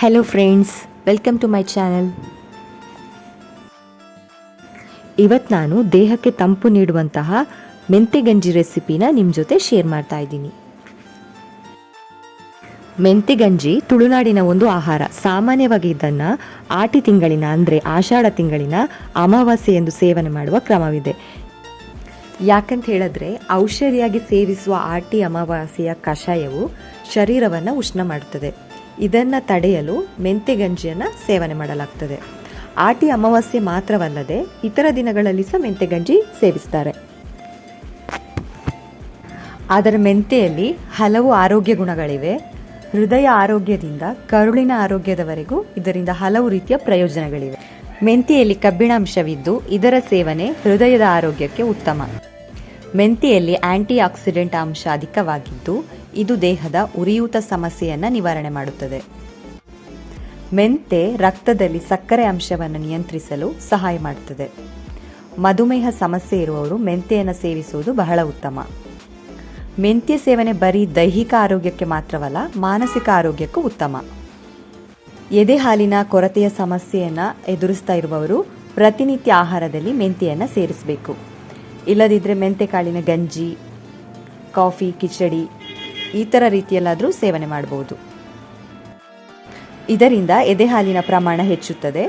Hello friends, welcome to my channel. ಇವತ್ತು ನಾನು ದೇಹಕ್ಕೆ ತಂಪು ನೀಡುವಂತಹ ಮೆಂತೆ ಗಂಜಿ ರೆಸಿಪಿನ ನಿಮ್ಮ ಜೊತೆ ಶೇರ್ ಮಾಡ್ತಾ ಇದ್ದೀನಿ. ಮೆಂತೆ ಗಂಜಿ ತುಳುನಾಡಿನ ಒಂದು ಆಹಾರ. ಸಾಮಾನ್ಯವಾಗಿ ಇದನ್ನು ಆಟಿ ತಿಂಗಳಿನ ಅಂದರೆ ಆಷಾಢ ತಿಂಗಳಿನ ಅಮಾವಾಸ್ಯೆ ಎಂದು ಸೇವನೆ ಮಾಡುವ ಕ್ರಮವಿದೆ. ಯಾಕಂತ ಹೇಳಿದ್ರೆ ಔಷಧಿಯಾಗಿ ಸೇವಿಸುವ ಆಟಿ ಅಮಾವಾಸ್ಯೆಯ ಕಷಾಯವು ಶರೀರವನ್ನು ಉಷ್ಣ ಮಾಡುತ್ತದೆ. ಇದನ್ನು ತಡೆಯಲು ಮೆಂತೆ ಗಂಜಿಯನ್ನು ಸೇವನೆ ಮಾಡಲಾಗ್ತದೆ. ಆಟಿ ಅಮಾವಾಸ್ಯೆ ಮಾತ್ರವಲ್ಲದೆ ಇತರ ದಿನಗಳಲ್ಲಿ ಸಹ ಮೆಂತೆ ಗಂಜಿ ಸೇವಿಸ್ತಾರೆ. ಆದರೆ ಮೆಂತೆಯಲ್ಲಿ ಹಲವು ಆರೋಗ್ಯ ಗುಣಗಳಿವೆ. ಹೃದಯ ಆರೋಗ್ಯದಿಂದ ಕರುಳಿನ ಆರೋಗ್ಯದವರೆಗೂ ಇದರಿಂದ ಹಲವು ರೀತಿಯ ಪ್ರಯೋಜನಗಳಿವೆ. ಮೆಂತೆಯಲ್ಲಿ ಕಬ್ಬಿಣಾಂಶವಿದ್ದು ಇದರ ಸೇವನೆ ಹೃದಯದ ಆರೋಗ್ಯಕ್ಕೆ ಉತ್ತಮ. ಮೆಂತೆಯಲ್ಲಿ ಆಂಟಿ ಆಕ್ಸಿಡೆಂಟ್ ಅಂಶ ಅಧಿಕವಾಗಿದ್ದು ಇದು ದೇಹದ ಉರಿಯೂತ ಸಮಸ್ಯೆಯನ್ನು ನಿವಾರಣೆ ಮಾಡುತ್ತದೆ. ಮೆಂತೆ ರಕ್ತದಲ್ಲಿ ಸಕ್ಕರೆ ಅಂಶವನ್ನು ನಿಯಂತ್ರಿಸಲು ಸಹಾಯ ಮಾಡುತ್ತದೆ. ಮಧುಮೇಹ ಸಮಸ್ಯೆ ಇರುವವರು ಮೆಂತೆಯನ್ನು ಸೇವಿಸುವುದು ಬಹಳ ಉತ್ತಮ. ಮೆಂತ್ಯ ಸೇವನೆ ಬರೀ ದೈಹಿಕ ಆರೋಗ್ಯಕ್ಕೆ ಮಾತ್ರವಲ್ಲ, ಮಾನಸಿಕ ಆರೋಗ್ಯಕ್ಕೂ ಉತ್ತಮ. ಎದೆ ಹಾಲಿನ ಕೊರತೆಯ ಸಮಸ್ಯೆಯನ್ನು ಎದುರಿಸ್ತಾ ಇರುವವರು ಪ್ರತಿನಿತ್ಯ ಆಹಾರದಲ್ಲಿ ಮೆಂತೆಯನ್ನು ಸೇರಿಸಬೇಕು. ಇಲ್ಲದಿದ್ದರೆ ಮೆಂತೆ ಕಾಳಿನ ಗಂಜಿ, ಕಾಫಿ, ಕಿಚಡಿ ಈ ಥರ ರೀತಿಯಲ್ಲಾದರೂ ಸೇವನೆ ಮಾಡಬಹುದು. ಇದರಿಂದ ಎದೆ ಹಾಲಿನ ಪ್ರಮಾಣ ಹೆಚ್ಚುತ್ತದೆ.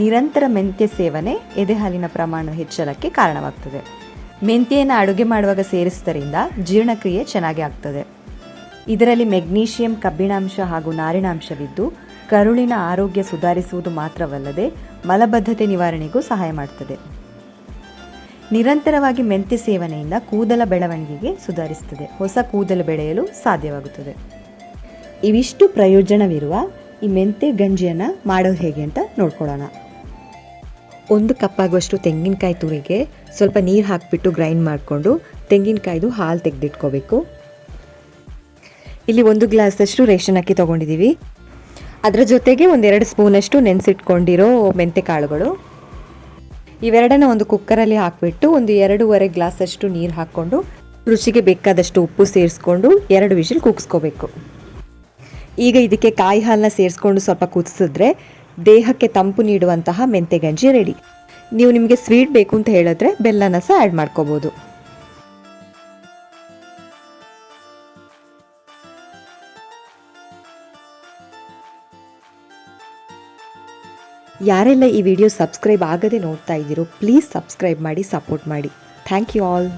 ನಿರಂತರ ಮೆಂತ್ಯ ಸೇವನೆ ಎದೆ ಹಾಲಿನ ಪ್ರಮಾಣ ಹೆಚ್ಚಳಕ್ಕೆ ಕಾರಣವಾಗ್ತದೆ. ಮೆಂತ್ಯೆಯನ್ನು ಅಡುಗೆ ಮಾಡುವಾಗ ಸೇರಿಸುವುದರಿಂದ ಜೀರ್ಣಕ್ರಿಯೆ ಚೆನ್ನಾಗಿ ಆಗ್ತದೆ. ಇದರಲ್ಲಿ ಮೆಗ್ನೀಷಿಯಂ, ಕಬ್ಬಿಣಾಂಶ ಹಾಗೂ ನಾರಿನಾಂಶವಿದ್ದು ಕರುಳಿನ ಆರೋಗ್ಯ ಸುಧಾರಿಸುವುದು ಮಾತ್ರವಲ್ಲದೆ ಮಲಬದ್ಧತೆ ನಿವಾರಣೆಗೂ ಸಹಾಯ ಮಾಡ್ತದೆ. ನಿರಂತರವಾಗಿ ಮೆಂತ್ಯ ಸೇವನೆಯಿಂದ ಕೂದಲ ಬೆಳವಣಿಗೆಗೆ ಸುಧಾರಿಸುತ್ತದೆ. ಹೊಸ ಕೂದಲು ಬೆಳೆಯಲು ಸಾಧ್ಯವಾಗುತ್ತದೆ. ಇವಿಷ್ಟು ಪ್ರಯೋಜನವಿರುವ ಈ ಮೆಂತ್ಯ ಗಂಜಿಯನ್ನು ಮಾಡೋದು ಹೇಗೆ ಅಂತ ನೋಡ್ಕೊಳ್ಳೋಣ. 1 ಕಪ್ ಆಗುವಷ್ಟು ತೆಂಗಿನಕಾಯಿ ತುರಿಗೆ ಸ್ವಲ್ಪ ನೀರು ಹಾಕಿಬಿಟ್ಟು ಗ್ರೈಂಡ್ ಮಾಡಿಕೊಂಡು ತೆಂಗಿನಕಾಯ್ದು ಹಾಲು ತೆಗೆದಿಟ್ಕೋಬೇಕು. ಇಲ್ಲಿ 1 ಗ್ಲಾಸಷ್ಟು ರೇಷನ್ ಅಕ್ಕಿ ತೊಗೊಂಡಿದ್ದೀವಿ. ಅದರ ಜೊತೆಗೆ 1-2 ಸ್ಪೂನಷ್ಟು ನೆನೆಸಿಟ್ಕೊಂಡಿರೋ ಮೆಂತ್ಯ ಕಾಳುಗಳು. ಇವೆರಡನ್ನ ಒಂದು ಕುಕ್ಕರಲ್ಲಿ ಹಾಕಿಬಿಟ್ಟು 1-2.5 ಗ್ಲಾಸಷ್ಟು ನೀರು ಹಾಕ್ಕೊಂಡು ರುಚಿಗೆ ಬೇಕಾದಷ್ಟು ಉಪ್ಪು ಸೇರಿಸ್ಕೊಂಡು 2 ವಿಷಲ್ ಕೂಗಿಸ್ಕೋಬೇಕು. ಈಗ ಇದಕ್ಕೆ ಕಾಯಿ ಹಾಲನ್ನ ಸೇರಿಸ್ಕೊಂಡು ಸ್ವಲ್ಪ ಕುದಿಸಿದ್ರೆ ದೇಹಕ್ಕೆ ತಂಪು ನೀಡುವಂತಹ ಮೆಂತೆ ಗಂಜಿ ರೆಡಿ. ನೀವು ನಿಮಗೆ ಸ್ವೀಟ್ ಬೇಕು ಅಂತ ಹೇಳಿದ್ರೆ ಬೆಲ್ಲನ ಸಹ ಆ್ಯಡ್ ಮಾಡ್ಕೋಬೋದು. ಯಾರೆಲ್ಲ ಈ ವಿಡಿಯೋ ಸಬ್ಸ್ಕ್ರೈಬ್ ಆಗದೆ ನೋಡ್ತಾ ಇದ್ದೀರೋ ಪ್ಲೀಸ್ ಸಬ್ಸ್ಕ್ರೈಬ್ ಮಾಡಿ, ಸಪೋರ್ಟ್ ಮಾಡಿ. Thank you all.